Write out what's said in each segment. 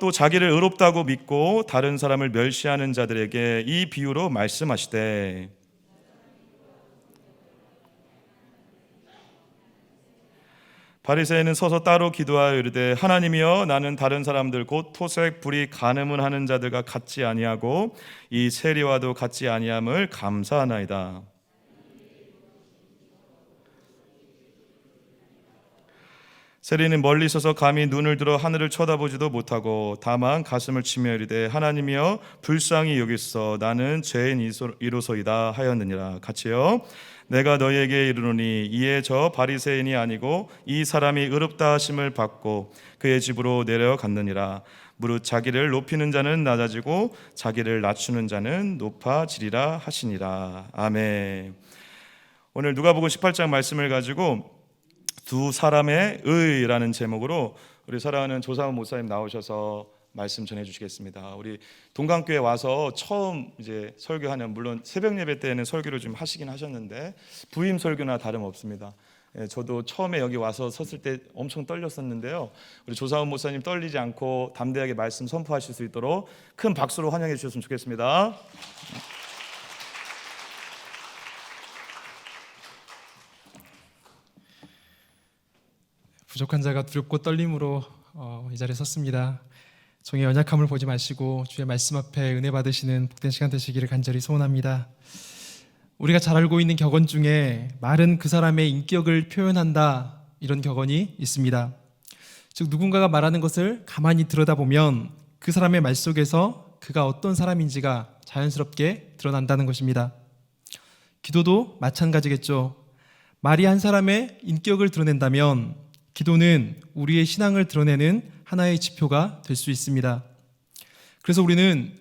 또 자기를 의롭다고 믿고 다른 사람을 멸시하는 자들에게 이 비유로 말씀하시되 바리새인은 서서 따로 기도하여 이르되 하나님이여 나는 다른 사람들 곧 토색 불의 간음을 하는 자들과 같지 아니하고 이 세리와도 같지 아니함을 감사하나이다. 세리는 멀리 서서 감히 눈을 들어 하늘을 쳐다보지도 못하고 다만 가슴을 치며 이르되 하나님이여 불쌍히 여기소 나는 죄인이로소이다 하였느니라. 같이요. 내가 너희에게 이르노니 이에 저 바리새인이 아니고 이 사람이 의롭다 하심을 받고 그의 집으로 내려갔느니라. 무릇 자기를 높이는 자는 낮아지고 자기를 낮추는 자는 높아지리라 하시니라. 아멘. 오늘 누가복음 18장 말씀을 가지고 두 사람의 의라는 제목으로 우리 사랑하는 조상훈 목사님 나오셔서 말씀 전해 주시겠습니다. 우리 동강교회 와서 처음 이제 설교하는, 물론 새벽 예배 때는 설교를 좀 하시긴 하셨는데 부임 설교나 다름없습니다. 저도 처음에 여기 와서 섰을 때 엄청 떨렸었는데요. 우리 조상훈 목사님 떨리지 않고 담대하게 말씀 선포하실 수 있도록 큰 박수로 환영해 주셨으면 좋겠습니다. 부족한 자가 두렵고 떨림으로 이 자리에 섰습니다. 종의 연약함을 보지 마시고 주의 말씀 앞에 은혜 받으시는 복된 시간 되시기를 간절히 소원합니다. 우리가 잘 알고 있는 격언 중에 말은 그 사람의 인격을 표현한다, 이런 격언이 있습니다. 즉 누군가가 말하는 것을 가만히 들여다보면 그 사람의 말 속에서 그가 어떤 사람인지가 자연스럽게 드러난다는 것입니다. 기도도 마찬가지겠죠. 말이 한 사람의 인격을 드러낸다면 기도는 우리의 신앙을 드러내는 하나의 지표가 될 수 있습니다. 그래서 우리는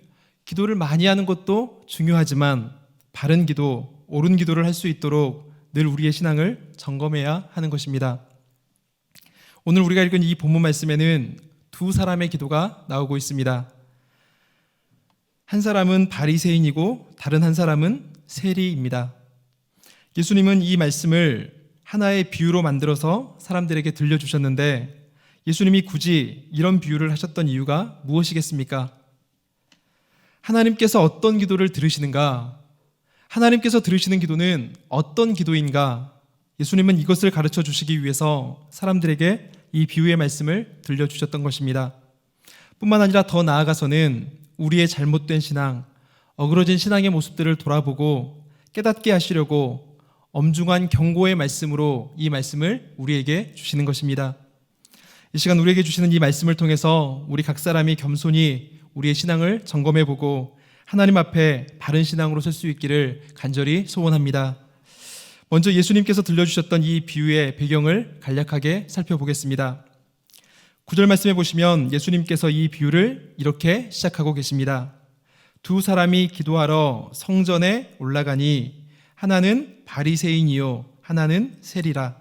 기도를 많이 하는 것도 중요하지만 바른 기도, 옳은 기도를 할 수 있도록 늘 우리의 신앙을 점검해야 하는 것입니다. 오늘 우리가 읽은 이 본문 말씀에는 두 사람의 기도가 나오고 있습니다. 한 사람은 바리새인이고 다른 한 사람은 세리입니다. 예수님은 이 말씀을 하나의 비유로 만들어서 사람들에게 들려주셨는데 예수님이 굳이 이런 비유를 하셨던 이유가 무엇이겠습니까? 하나님께서 어떤 기도를 들으시는가? 하나님께서 들으시는 기도는 어떤 기도인가? 예수님은 이것을 가르쳐 주시기 위해서 사람들에게 이 비유의 말씀을 들려주셨던 것입니다. 뿐만 아니라 더 나아가서는 우리의 잘못된 신앙, 어그러진 신앙의 모습들을 돌아보고 깨닫게 하시려고 엄중한 경고의 말씀으로 이 말씀을 우리에게 주시는 것입니다. 이 시간 우리에게 주시는 이 말씀을 통해서 우리 각 사람이 겸손히 우리의 신앙을 점검해보고 하나님 앞에 바른 신앙으로 설 수 있기를 간절히 소원합니다. 먼저 예수님께서 들려주셨던 이 비유의 배경을 간략하게 살펴보겠습니다. 9절 말씀해 보시면 예수님께서 이 비유를 이렇게 시작하고 계십니다. 두 사람이 기도하러 성전에 올라가니 하나는 바리새인이요 하나는 세리라.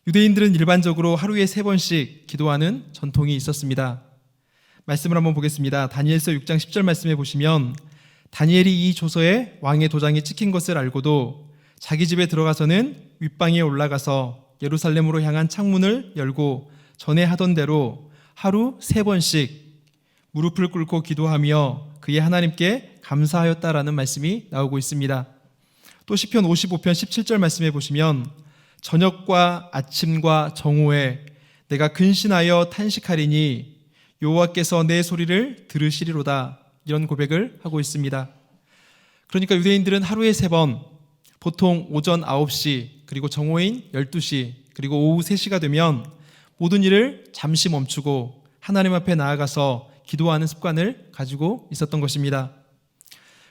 유대인들은 일반적으로 하루에 3번씩 기도하는 전통이 있었습니다. 말씀을 한번 보겠습니다. 다니엘서 6장 10절 말씀해 보시면 다니엘이 이 조서에 왕의 도장이 찍힌 것을 알고도 자기 집에 들어가서는 윗방에 올라가서 예루살렘으로 향한 창문을 열고 전에 하던 대로 하루 3번씩 무릎을 꿇고 기도하며 그의 하나님께 감사하였다라는 말씀이 나오고 있습니다. 또 시편 55편 17절 말씀해 보시면 저녁과 아침과 정오에 내가 근신하여 탄식하리니 여호와께서 내 소리를 들으시리로다, 이런 고백을 하고 있습니다. 그러니까 유대인들은 하루에 3번, 보통 오전 9시 그리고 정오인 12시 그리고 오후 3시가 되면 모든 일을 잠시 멈추고 하나님 앞에 나아가서 기도하는 습관을 가지고 있었던 것입니다.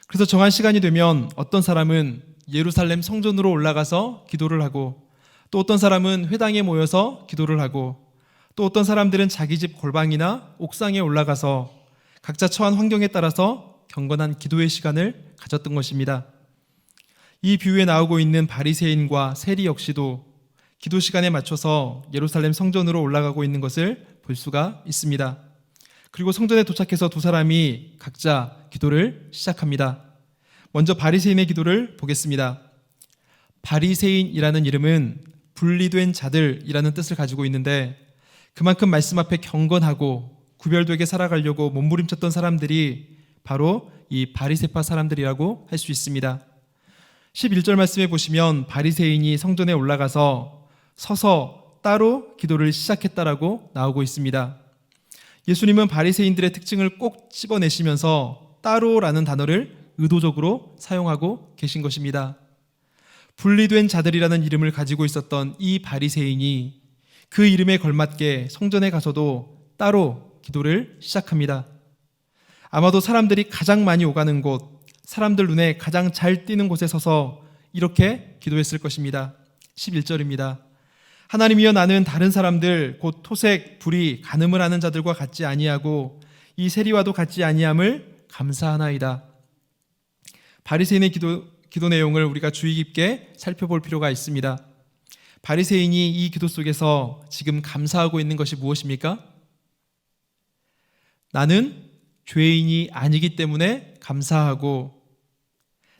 그래서 정한 시간이 되면 어떤 사람은 예루살렘 성전으로 올라가서 기도를 하고 또 어떤 사람은 회당에 모여서 기도를 하고 또 어떤 사람들은 자기 집 골방이나 옥상에 올라가서 각자 처한 환경에 따라서 경건한 기도의 시간을 가졌던 것입니다. 이 비유에 나오고 있는 바리새인과 세리 역시도 기도 시간에 맞춰서 예루살렘 성전으로 올라가고 있는 것을 볼 수가 있습니다. 그리고 성전에 도착해서 두 사람이 각자 기도를 시작합니다. 먼저 바리새인의 기도를 보겠습니다. 바리새인이라는 이름은 분리된 자들이라는 뜻을 가지고 있는데 그만큼 말씀 앞에 경건하고 구별되게 살아가려고 몸부림쳤던 사람들이 바로 이 바리새파 사람들이라고 할 수 있습니다. 11절 말씀에 보시면 바리새인이 성전에 올라가서 서서 따로 기도를 시작했다라고 나오고 있습니다. 예수님은 바리새인들의 특징을 꼭 집어내시면서 따로라는 단어를 의도적으로 사용하고 계신 것입니다. 분리된 자들이라는 이름을 가지고 있었던 이 바리새인이 그 이름에 걸맞게 성전에 가서도 따로 기도를 시작합니다. 아마도 사람들이 가장 많이 오가는 곳, 사람들 눈에 가장 잘 띄는 곳에 서서 이렇게 기도했을 것입니다. 11절입니다. 하나님이여, 나는 다른 사람들 곧 토색, 불의, 간음을 하는 자들과 같지 아니하고 이 세리와도 같지 아니함을 감사하나이다. 바리새인의 기도 내용을 우리가 주의 깊게 살펴볼 필요가 있습니다. 바리새인이 이 기도 속에서 지금 감사하고 있는 것이 무엇입니까? 나는 죄인이 아니기 때문에 감사하고,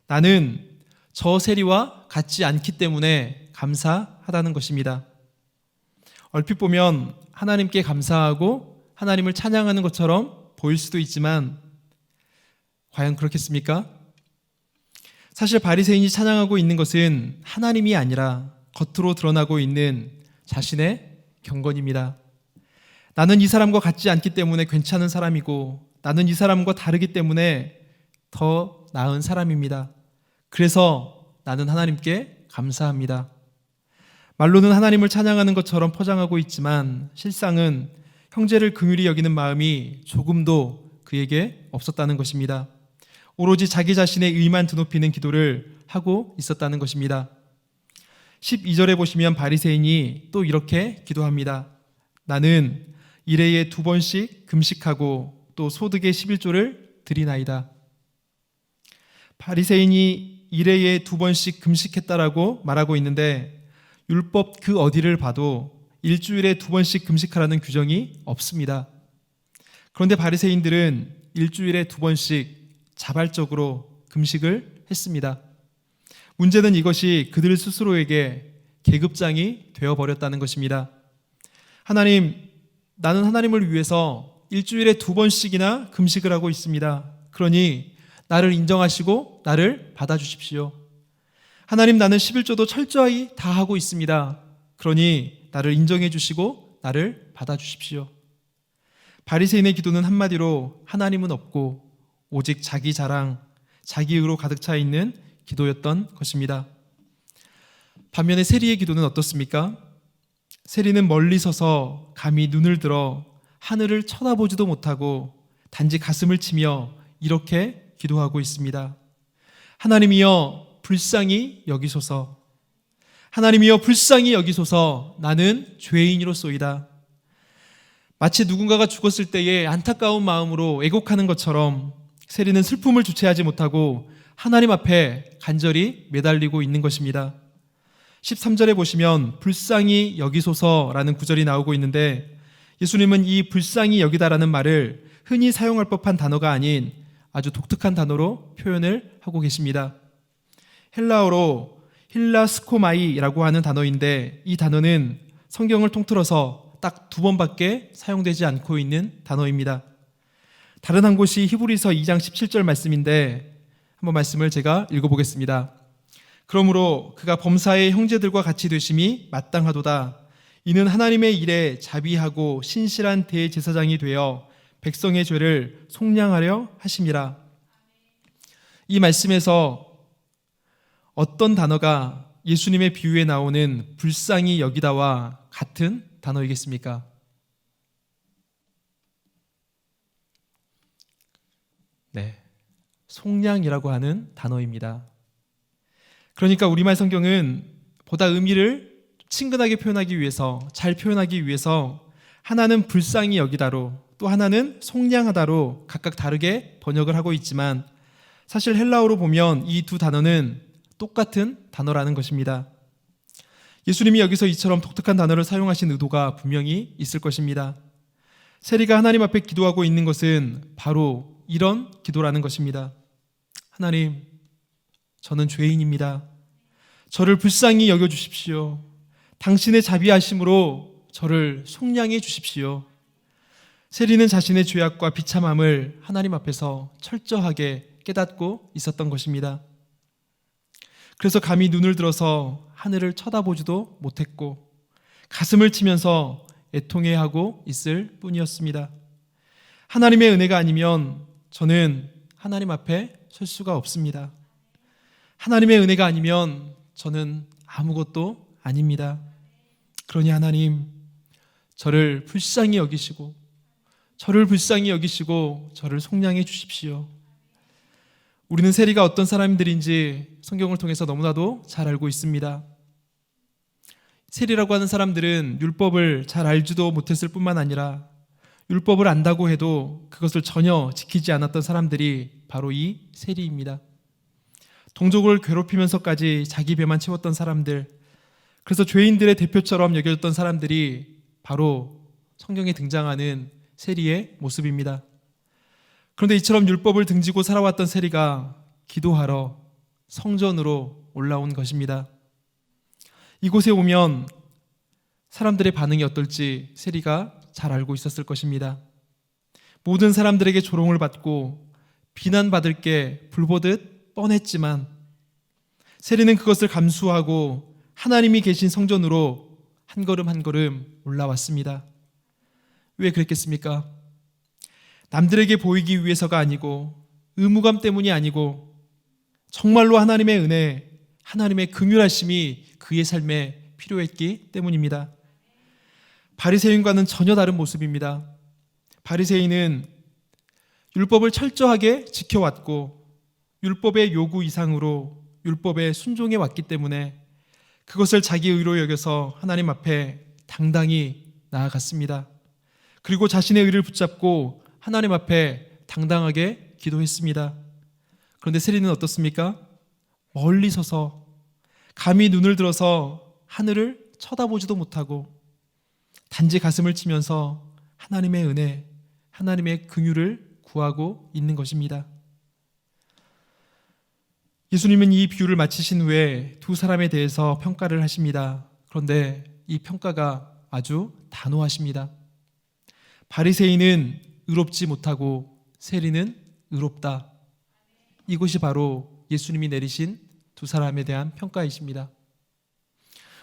나는 저 세리와 같지 않기 때문에 감사하다는 것입니다. 얼핏 보면 하나님께 감사하고 하나님을 찬양하는 것처럼 보일 수도 있지만 과연 그렇겠습니까? 사실 바리새인이 찬양하고 있는 것은 하나님이 아니라 겉으로 드러나고 있는 자신의 경건입니다. 나는 이 사람과 같지 않기 때문에 괜찮은 사람이고, 나는 이 사람과 다르기 때문에 더 나은 사람입니다. 그래서 나는 하나님께 감사합니다. 말로는 하나님을 찬양하는 것처럼 포장하고 있지만 실상은 형제를 긍휼히 여기는 마음이 조금도 그에게 없었다는 것입니다. 오로지 자기 자신의 의만 드높이는 기도를 하고 있었다는 것입니다. 12절에 보시면 바리새인이 또 이렇게 기도합니다. 나는 일해에 2번씩 금식하고 또 소득의 11조를 드리나이다. 바리새인이 일해에 2번씩 금식했다라고 말하고 있는데 율법 그 어디를 봐도 일주일에 2번씩 금식하라는 규정이 없습니다. 그런데 바리새인들은 일주일에 2번씩 자발적으로 금식을 했습니다. 문제는 이것이 그들 스스로에게 계급장이 되어버렸다는 것입니다. 하나님, 나는 하나님을 위해서 일주일에 2번씩이나 금식을 하고 있습니다. 그러니 나를 인정하시고 나를 받아주십시오. 하나님, 나는 11조도 철저히 다 하고 있습니다. 그러니 나를 인정해 주시고 나를 받아주십시오. 바리새인의 기도는 한마디로 하나님은 없고 오직 자기 자랑, 자기 의로 가득 차 있는 기도였던 것입니다. 반면에 세리의 기도는 어떻습니까? 세리는 멀리 서서 감히 눈을 들어 하늘을 쳐다보지도 못하고 단지 가슴을 치며 이렇게 기도하고 있습니다. 하나님이여 불쌍히 여기소서. 하나님이여 불쌍히 여기소서. 나는 죄인이로소이다. 마치 누군가가 죽었을 때에 안타까운 마음으로 애곡하는 것처럼 세리는 슬픔을 주체하지 못하고 하나님 앞에 간절히 매달리고 있는 것입니다. 13절에 보시면 불쌍히 여기소서라는 구절이 나오고 있는데 예수님은 이 불쌍히 여기다라는 말을 흔히 사용할 법한 단어가 아닌 아주 독특한 단어로 표현을 하고 계십니다. 헬라어로 힐라스코마이라고 하는 단어인데 이 단어는 성경을 통틀어서 딱 2번밖에 사용되지 않고 있는 단어입니다. 다른 한 곳이 히브리서 2장 17절 말씀인데 한번 말씀을 제가 읽어보겠습니다. 그러므로 그가 범사의 형제들과 같이 되심이 마땅하도다. 이는 하나님의 일에 자비하고 신실한 대제사장이 되어 백성의 죄를 속량하려 하심이라. 이 말씀에서 어떤 단어가 예수님의 비유에 나오는 불쌍히 여기다와 같은 단어이겠습니까? 네, 속량이라고 하는 단어입니다. 그러니까 우리말 성경은 보다 의미를 친근하게 표현하기 위해서, 잘 표현하기 위해서 하나는 불쌍히 여기다로 또 하나는 속량하다로 각각 다르게 번역을 하고 있지만 사실 헬라어로 보면 이 두 단어는 똑같은 단어라는 것입니다. 예수님이 여기서 이처럼 독특한 단어를 사용하신 의도가 분명히 있을 것입니다. 세리가 하나님 앞에 기도하고 있는 것은 바로 이런 기도라는 것입니다. 하나님, 저는 죄인입니다. 저를 불쌍히 여겨주십시오. 당신의 자비하심으로 저를 속량해 주십시오. 세리는 자신의 죄악과 비참함을 하나님 앞에서 철저하게 깨닫고 있었던 것입니다. 그래서 감히 눈을 들어서 하늘을 쳐다보지도 못했고 가슴을 치면서 애통해하고 있을 뿐이었습니다. 하나님의 은혜가 아니면 저는 하나님 앞에 설 수가 없습니다. 하나님의 은혜가 아니면 저는 아무것도 아닙니다. 그러니 하나님, 저를 불쌍히 여기시고 저를 속량해 주십시오. 우리는 세리가 어떤 사람들인지 성경을 통해서 너무나도 잘 알고 있습니다. 세리라고 하는 사람들은 율법을 잘 알지도 못했을 뿐만 아니라 율법을 안다고 해도 그것을 전혀 지키지 않았던 사람들이 바로 이 세리입니다. 동족을 괴롭히면서까지 자기 배만 채웠던 사람들, 그래서 죄인들의 대표처럼 여겨졌던 사람들이 바로 성경에 등장하는 세리의 모습입니다. 그런데 이처럼 율법을 등지고 살아왔던 세리가 기도하러 성전으로 올라온 것입니다. 이곳에 오면 사람들의 반응이 어떨지 세리가 잘 알고 있었을 것입니다. 모든 사람들에게 조롱을 받고 비난받을 게 불보듯 뻔했지만 세리는 그것을 감수하고 하나님이 계신 성전으로 한 걸음 한 걸음 올라왔습니다. 왜 그랬겠습니까? 남들에게 보이기 위해서가 아니고 의무감 때문이 아니고 정말로 하나님의 은혜, 하나님의 긍휼하심이 그의 삶에 필요했기 때문입니다. 바리새인과는 전혀 다른 모습입니다. 바리새인은 율법을 철저하게 지켜왔고 율법의 요구 이상으로 율법에 순종해 왔기 때문에 그것을 자기 의로 여겨서 하나님 앞에 당당히 나아갔습니다. 그리고 자신의 의를 붙잡고 하나님 앞에 당당하게 기도했습니다. 그런데 세리는 어떻습니까? 멀리 서서 감히 눈을 들어서 하늘을 쳐다보지도 못하고 단지 가슴을 치면서 하나님의 은혜, 하나님의 긍휼을 구하고 있는 것입니다. 예수님은 이 비유를 마치신 후에 두 사람에 대해서 평가를 하십니다. 그런데 이 평가가 아주 단호하십니다. 바리새인은 의롭지 못하고 세리는 의롭다. 이것이 바로 예수님이 내리신 두 사람에 대한 평가이십니다.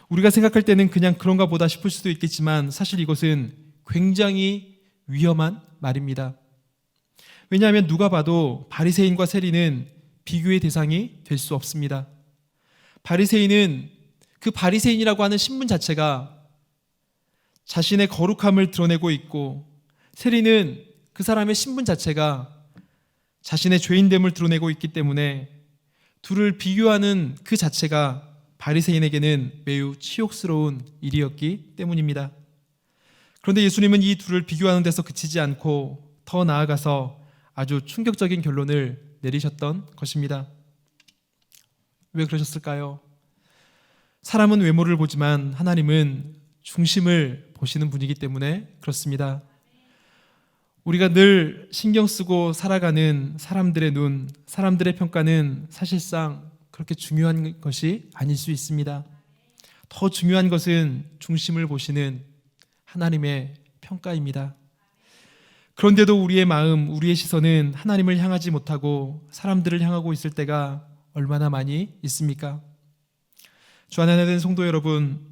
우리가 생각할 때는 그냥 그런가 보다 싶을 수도 있겠지만 사실 이것은 굉장히 위험한 말입니다. 왜냐하면 누가 봐도 바리새인과 세리는 비교의 대상이 될 수 없습니다. 바리새인은 그 바리새인이라고 하는 신분 자체가 자신의 거룩함을 드러내고 있고 세리는 그 사람의 신분 자체가 자신의 죄인됨을 드러내고 있기 때문에 둘을 비교하는 그 자체가 바리새인에게는 매우 치욕스러운 일이었기 때문입니다. 그런데 예수님은 이 둘을 비교하는 데서 그치지 않고 더 나아가서 아주 충격적인 결론을 내리셨던 것입니다. 왜 그러셨을까요? 사람은 외모를 보지만 하나님은 중심을 보시는 분이기 때문에 그렇습니다. 우리가 늘 신경 쓰고 살아가는 사람들의 눈, 사람들의 평가는 사실상 그렇게 중요한 것이 아닐 수 있습니다. 더 중요한 것은 중심을 보시는 하나님의 평가입니다. 그런데도 우리의 마음, 우리의 시선은 하나님을 향하지 못하고 사람들을 향하고 있을 때가 얼마나 많이 있습니까? 주 안에 된 성도 여러분,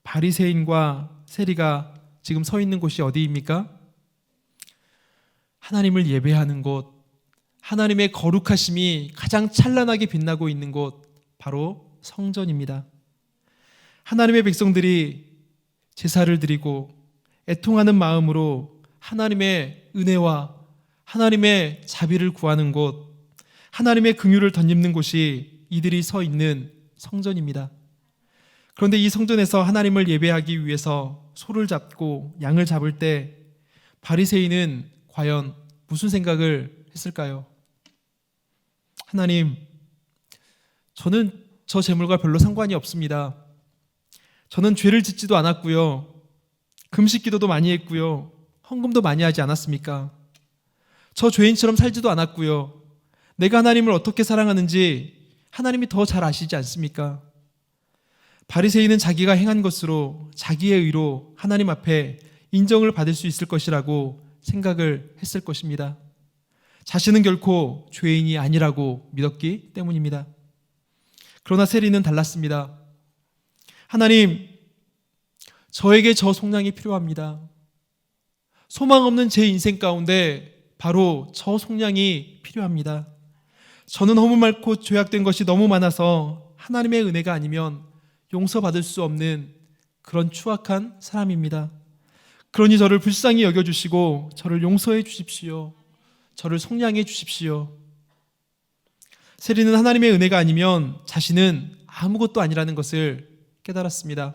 바리새인과 세리가 지금 서 있는 곳이 어디입니까? 하나님을 예배하는 곳, 하나님의 거룩하심이 가장 찬란하게 빛나고 있는 곳, 바로 성전입니다. 하나님의 백성들이 제사를 드리고 애통하는 마음으로 하나님의 은혜와 하나님의 자비를 구하는 곳, 하나님의 긍휼을 덧입는 곳이 이들이 서 있는 성전입니다. 그런데 이 성전에서 하나님을 예배하기 위해서 소를 잡고 양을 잡을 때 바리새인은 과연 무슨 생각을 했을까요? 하나님, 저는 저 제물과 별로 상관이 없습니다. 저는 죄를 짓지도 않았고요. 금식 기도도 많이 했고요. 헌금도 많이 하지 않았습니까? 저 죄인처럼 살지도 않았고요. 내가 하나님을 어떻게 사랑하는지 하나님이 더 잘 아시지 않습니까? 바리새인은 자기가 행한 것으로 자기의 의로 하나님 앞에 인정을 받을 수 있을 것이라고 생각을 했을 것입니다. 자신은 결코 죄인이 아니라고 믿었기 때문입니다. 그러나 세리는 달랐습니다. 하나님, 저에게 저 속량이 필요합니다. 소망 없는 제 인생 가운데 바로 저 속량이 필요합니다. 저는 허물 많고 죄악된 것이 너무 많아서 하나님의 은혜가 아니면 용서받을 수 없는 그런 추악한 사람입니다. 그러니 저를 불쌍히 여겨주시고 저를 용서해 주십시오. 저를 속량해 주십시오. 세리는 하나님의 은혜가 아니면 자신은 아무것도 아니라는 것을 깨달았습니다.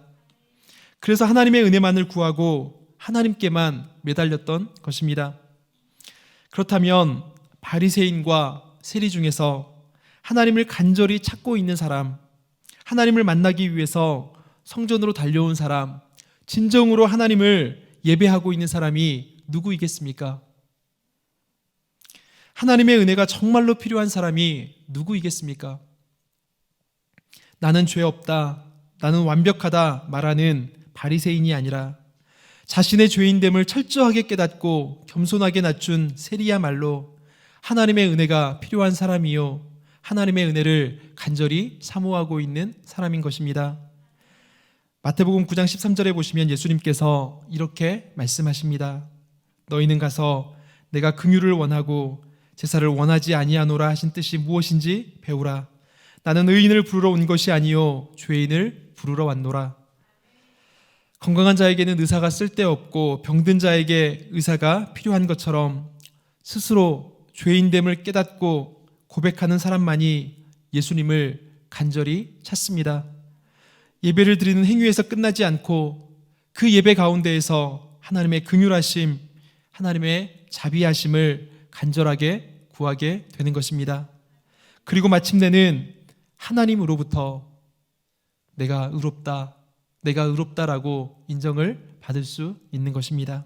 그래서 하나님의 은혜만을 구하고 하나님께만 매달렸던 것입니다. 그렇다면 바리새인과 세리 중에서 하나님을 간절히 찾고 있는 사람, 하나님을 만나기 위해서 성전으로 달려온 사람, 진정으로 하나님을 예배하고 있는 사람이 누구이겠습니까? 하나님의 은혜가 정말로 필요한 사람이 누구이겠습니까? 나는 죄 없다, 나는 완벽하다 말하는 바리새인이 아니라 자신의 죄인됨을 철저하게 깨닫고 겸손하게 낮춘 세리야말로 하나님의 은혜가 필요한 사람이요, 하나님의 은혜를 간절히 사모하고 있는 사람인 것입니다. 마태복음 9장 13절에 보시면 예수님께서 이렇게 말씀하십니다. 너희는 가서 내가 긍휼을 원하고 제사를 원하지 아니하노라 하신 뜻이 무엇인지 배우라. 나는 의인을 부르러 온 것이 아니요 죄인을 부르러 왔노라. 건강한 자에게는 의사가 쓸데없고 병든 자에게 의사가 필요한 것처럼 스스로 죄인됨을 깨닫고 고백하는 사람만이 예수님을 간절히 찾습니다. 예배를 드리는 행위에서 끝나지 않고 그 예배 가운데에서 하나님의 긍휼하심, 하나님의 자비하심을 간절하게 구하게 되는 것입니다. 그리고 마침내는 하나님으로부터 내가 의롭다라고 인정을 받을 수 있는 것입니다.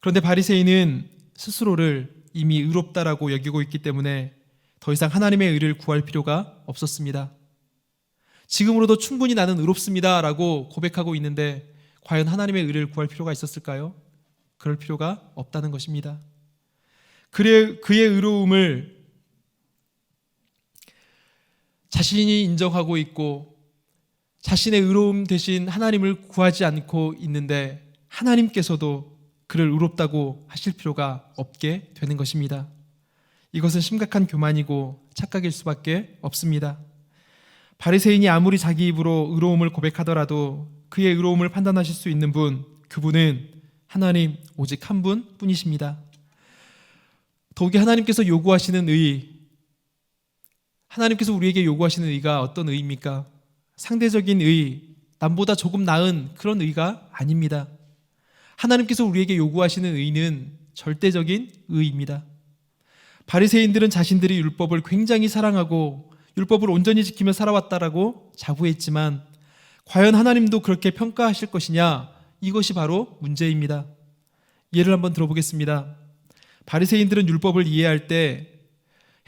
그런데 바리새인은 스스로를 이미 의롭다라고 여기고 있기 때문에 더 이상 하나님의 의를 구할 필요가 없었습니다. 지금으로도 충분히 나는 의롭습니다라고 고백하고 있는데 과연 하나님의 의를 구할 필요가 있었을까요? 그럴 필요가 없다는 것입니다. 그의 의로움을 자신이 인정하고 있고 자신의 의로움 대신 하나님을 구하지 않고 있는데 하나님께서도 그를 의롭다고 하실 필요가 없게 되는 것입니다. 이것은 심각한 교만이고 착각일 수밖에 없습니다. 바리새인이 아무리 자기 입으로 의로움을 고백하더라도 그의 의로움을 판단하실 수 있는 분, 그분은 하나님 오직 한 분뿐이십니다. 더욱이 하나님께서 요구하시는 의, 하나님께서 우리에게 요구하시는 의가 어떤 의입니까? 상대적인 의, 남보다 조금 나은 그런 의가 아닙니다. 하나님께서 우리에게 요구하시는 의는 절대적인 의입니다. 바리새인들은 자신들이 율법을 굉장히 사랑하고 율법을 온전히 지키며 살아왔다라고 자부했지만 과연 하나님도 그렇게 평가하실 것이냐? 이것이 바로 문제입니다. 예를 한번 들어보겠습니다. 바리새인들은 율법을 이해할 때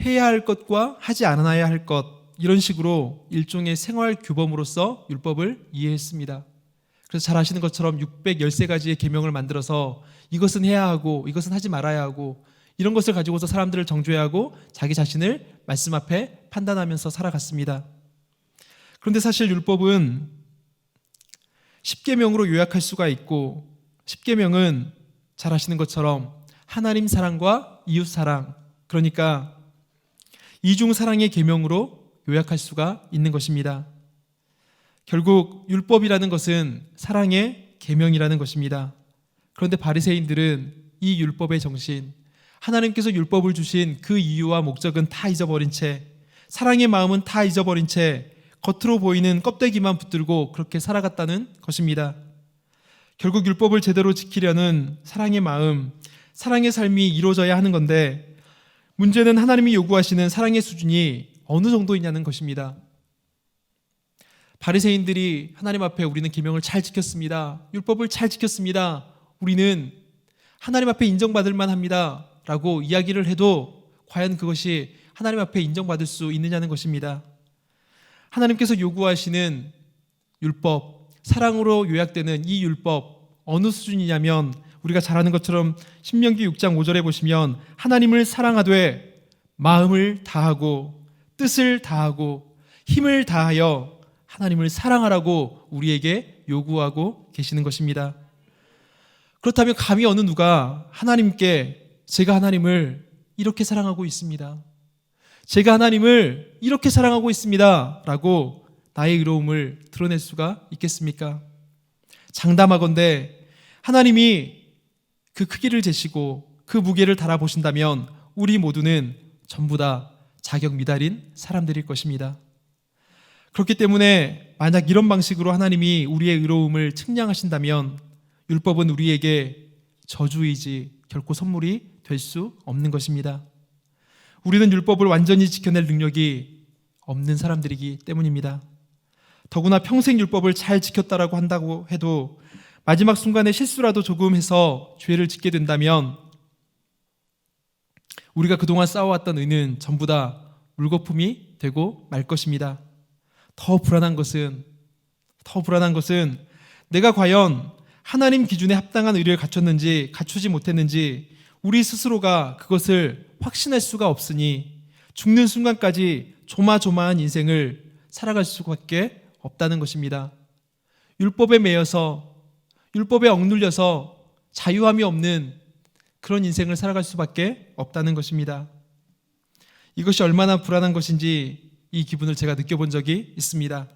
해야 할 것과 하지 않아야 할 것, 이런 식으로 일종의 생활 규범으로서 율법을 이해했습니다. 그래서 잘 아시는 것처럼 613가지의 계명을 만들어서 이것은 해야 하고 이것은 하지 말아야 하고 이런 것을 가지고서 사람들을 정죄하고 자기 자신을 말씀 앞에 판단하면서 살아갔습니다. 그런데 사실 율법은 10계명으로 요약할 수가 있고 10계명은 잘 아시는 것처럼 하나님 사랑과 이웃 사랑, 그러니까 이중 사랑의 계명으로 요약할 수가 있는 것입니다. 결국 율법이라는 것은 사랑의 계명이라는 것입니다. 그런데 바리새인들은 이 율법의 정신, 하나님께서 율법을 주신 그 이유와 목적은 다 잊어버린 채, 사랑의 마음은 다 잊어버린 채 겉으로 보이는 껍데기만 붙들고 그렇게 살아갔다는 것입니다. 결국 율법을 제대로 지키려는 사랑의 마음, 사랑의 삶이 이루어져야 하는 건데 문제는 하나님이 요구하시는 사랑의 수준이 어느 정도이냐는 것입니다. 바리새인들이 하나님 앞에 우리는 계명을 잘 지켰습니다. 율법을 잘 지켰습니다. 우리는 하나님 앞에 인정받을 만합니다. 라고 이야기를 해도 과연 그것이 하나님 앞에 인정받을 수 있느냐는 것입니다. 하나님께서 요구하시는 율법, 사랑으로 요약되는 이 율법 어느 수준이냐면 우리가 잘 아는 것처럼 신명기 6장 5절에 보시면 하나님을 사랑하되 마음을 다하고 뜻을 다하고 힘을 다하여 하나님을 사랑하라고 우리에게 요구하고 계시는 것입니다. 그렇다면 감히 어느 누가 하나님께 제가 하나님을 이렇게 사랑하고 있습니다, 제가 하나님을 이렇게 사랑하고 있습니다 라고 나의 의로움을 드러낼 수가 있겠습니까? 장담하건대 하나님이 그 크기를 재시고 그 무게를 달아보신다면 우리 모두는 전부 다 자격 미달인 사람들일 것입니다. 그렇기 때문에 만약 이런 방식으로 하나님이 우리의 의로움을 측량하신다면 율법은 우리에게 저주이지 결코 선물이 될 수 없는 것입니다. 우리는 율법을 완전히 지켜낼 능력이 없는 사람들이기 때문입니다. 더구나 평생 율법을 잘 지켰다라고 한다고 해도 마지막 순간에 실수라도 조금 해서 죄를 짓게 된다면 우리가 그동안 쌓아왔던 의는 전부 다 물거품이 되고 말 것입니다. 더 불안한 것은 내가 과연 하나님 기준에 합당한 의를 갖췄는지 갖추지 못했는지 우리 스스로가 그것을 확신할 수가 없으니 죽는 순간까지 조마조마한 인생을 살아갈 수밖에 없다는 것입니다. 율법에 매여서, 율법에 억눌려서 자유함이 없는 그런 인생을 살아갈 수밖에 없다는 것입니다. 이것이 얼마나 불안한 것인지 이 기분을 제가 느껴본 적이 있습니다.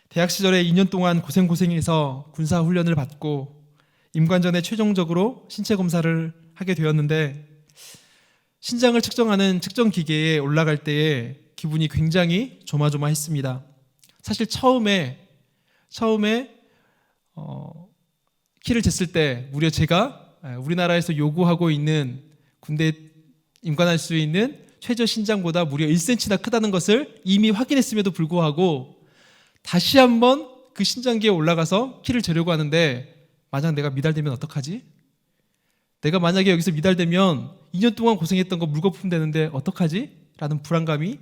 대학 시절에 2년 동안 고생해서 군사훈련을 받고 임관전에 최종적으로 신체 검사를 하게 되었는데 신장을 측정하는 측정 기계에 올라갈 때에 기분이 굉장히 조마조마했습니다. 사실 처음에 키를 쟀을 때 무려 제가 우리나라에서 요구하고 있는 군대에 임관할 수 있는 최저 신장보다 무려 1cm나 크다는 것을 이미 확인했음에도 불구하고 다시 한번 그 신장기에 올라가서 키를 재려고 하는데 만약 내가 미달되면 어떡하지? 내가 만약에 여기서 미달되면 2년 동안 고생했던 거 물거품 되는데 어떡하지? 라는 불안감이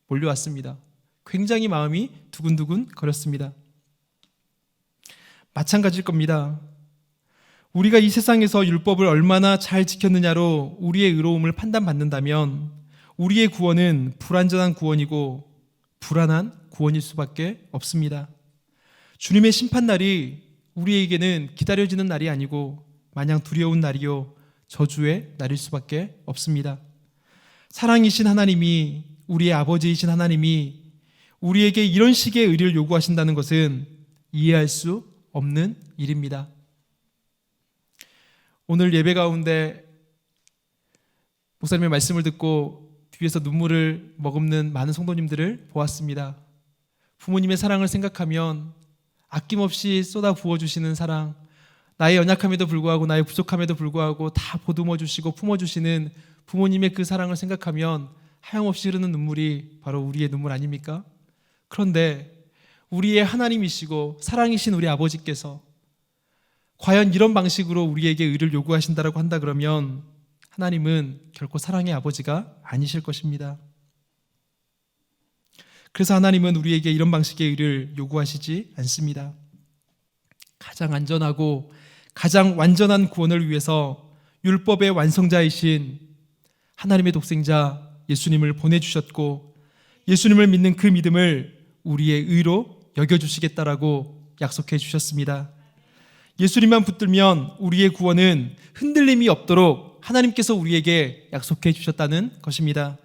몰려왔습니다. 굉장히 마음이 두근두근 거렸습니다. 마찬가지일 겁니다. 우리가 이 세상에서 율법을 얼마나 잘 지켰느냐로 우리의 의로움을 판단받는다면 우리의 구원은 불완전한 구원이고 불안한 구원일 수밖에 없습니다. 주님의 심판날이 우리에게는 기다려지는 날이 아니고 마냥 두려운 날이요 저주의 날일 수밖에 없습니다. 사랑이신 하나님이, 우리의 아버지이신 하나님이 우리에게 이런 식의 의를 요구하신다는 것은 이해할 수 없는 일입니다. 오늘 예배 가운데 목사님의 말씀을 듣고 뒤에서 눈물을 머금는 많은 성도님들을 보았습니다. 부모님의 사랑을 생각하면 아낌없이 쏟아 부어주시는 사랑, 나의 연약함에도 불구하고 나의 부족함에도 불구하고 다 보듬어 주시고 품어주시는 부모님의 그 사랑을 생각하면 하염없이 흐르는 눈물이 바로 우리의 눈물 아닙니까? 그런데 우리의 하나님이시고 사랑이신 우리 아버지께서 과연 이런 방식으로 우리에게 의를 요구하신다라고 한다 그러면 하나님은 결코 사랑의 아버지가 아니실 것입니다. 그래서 하나님은 우리에게 이런 방식의 의를 요구하시지 않습니다. 가장 안전하고 가장 완전한 구원을 위해서 율법의 완성자이신 하나님의 독생자 예수님을 보내주셨고 예수님을 믿는 그 믿음을 우리의 의로 여겨주시겠다라고 약속해 주셨습니다. 예수님만 붙들면 우리의 구원은 흔들림이 없도록 하나님께서 우리에게 약속해 주셨다는 것입니다.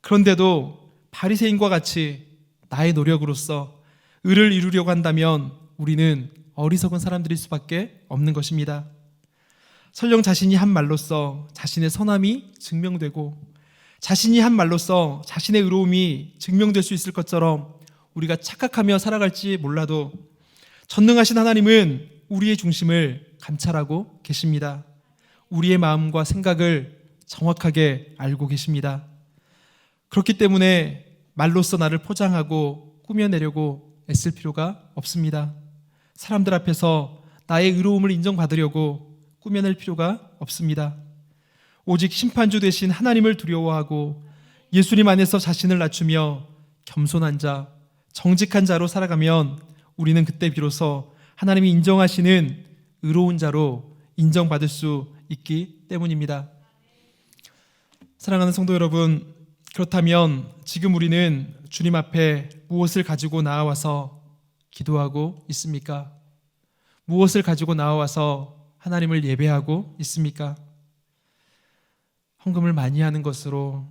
그런데도 바리새인과 같이 나의 노력으로서 의를 이루려고 한다면 우리는 어리석은 사람들일 수밖에 없는 것입니다. 설령 자신이 한 말로써 자신의 선함이 증명되고 자신이 한 말로써 자신의 의로움이 증명될 수 있을 것처럼 우리가 착각하며 살아갈지 몰라도 전능하신 하나님은 우리의 중심을 감찰하고 계십니다. 우리의 마음과 생각을 정확하게 알고 계십니다. 그렇기 때문에 말로써 나를 포장하고 꾸며내려고 애쓸 필요가 없습니다. 사람들 앞에서 나의 의로움을 인정받으려고 꾸며낼 필요가 없습니다. 오직 심판주 되신 하나님을 두려워하고 예수님 안에서 자신을 낮추며 겸손한 자, 정직한 자로 살아가면 우리는 그때 비로소 하나님이 인정하시는 의로운 자로 인정받을 수 있기 때문입니다. 사랑하는 성도 여러분, 그렇다면 지금 우리는 주님 앞에 무엇을 가지고 나와서 기도하고 있습니까? 무엇을 가지고 나와서 하나님을 예배하고 있습니까? 헌금을 많이 하는 것으로,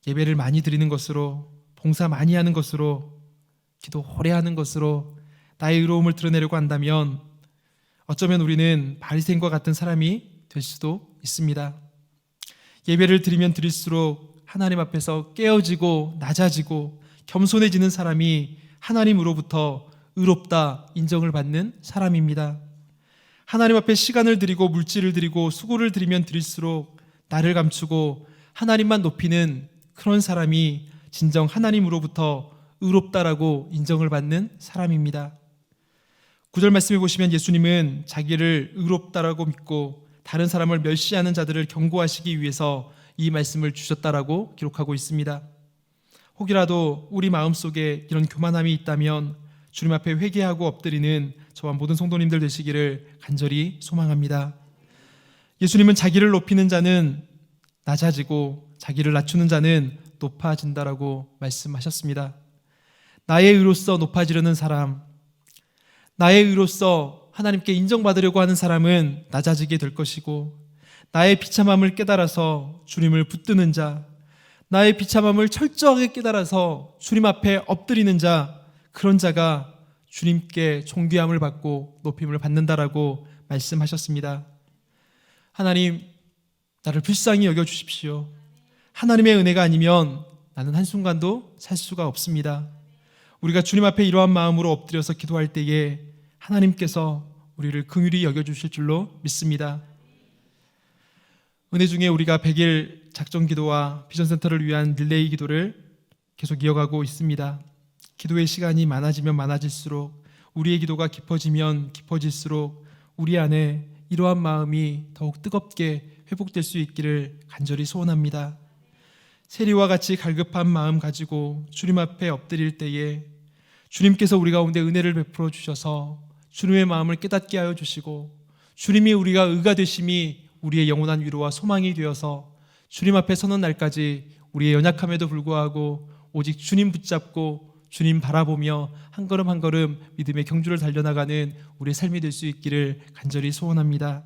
예배를 많이 드리는 것으로, 봉사 많이 하는 것으로, 기도 오래 하는 것으로 나의 의로움을 드러내려고 한다면 어쩌면 우리는 바리새인과 같은 사람이 될 수도 있습니다. 예배를 드리면 드릴수록 하나님 앞에서 깨어지고 낮아지고 겸손해지는 사람이 하나님으로부터 의롭다 인정을 받는 사람입니다. 하나님 앞에 시간을 드리고 물질을 드리고 수고를 드리면 드릴수록 나를 감추고 하나님만 높이는 그런 사람이 진정 하나님으로부터 의롭다라고 인정을 받는 사람입니다. 9절 말씀해 보시면 예수님은 자기를 의롭다라고 믿고 다른 사람을 멸시하는 자들을 경고하시기 위해서 이 말씀을 주셨다라고 기록하고 있습니다. 혹이라도 우리 마음속에 이런 교만함이 있다면 주님 앞에 회개하고 엎드리는 저와 모든 성도님들 되시기를 간절히 소망합니다. 예수님은 자기를 높이는 자는 낮아지고 자기를 낮추는 자는 높아진다라고 말씀하셨습니다. 나의 의로서 높아지려는 사람, 나의 의로서 하나님께 인정받으려고 하는 사람은 낮아지게 될 것이고, 나의 비참함을 깨달아서 주님을 붙드는 자, 나의 비참함을 철저하게 깨달아서 주님 앞에 엎드리는 자, 그런 자가 주님께 존귀함을 받고 높임을 받는다라고 말씀하셨습니다. 하나님, 나를 불쌍히 여겨주십시오. 하나님의 은혜가 아니면 나는 한순간도 살 수가 없습니다. 우리가 주님 앞에 이러한 마음으로 엎드려서 기도할 때에 하나님께서 우리를 긍휼히 여겨주실 줄로 믿습니다. 은혜 중에 우리가 100일 작정기도와 비전센터를 위한 릴레이 기도를 계속 이어가고 있습니다. 기도의 시간이 많아지면 많아질수록, 우리의 기도가 깊어지면 깊어질수록 우리 안에 이러한 마음이 더욱 뜨겁게 회복될 수 있기를 간절히 소원합니다. 세리와 같이 갈급한 마음 가지고 주님 앞에 엎드릴 때에 주님께서 우리 가운데 은혜를 베풀어 주셔서 주님의 마음을 깨닫게 하여 주시고, 주님이 우리가 의가 되심이 우리의 영원한 위로와 소망이 되어서 주님 앞에 서는 날까지 우리의 연약함에도 불구하고 오직 주님 붙잡고 주님 바라보며 한 걸음 한 걸음 믿음의 경주를 달려나가는 우리의 삶이 될 수 있기를 간절히 소원합니다.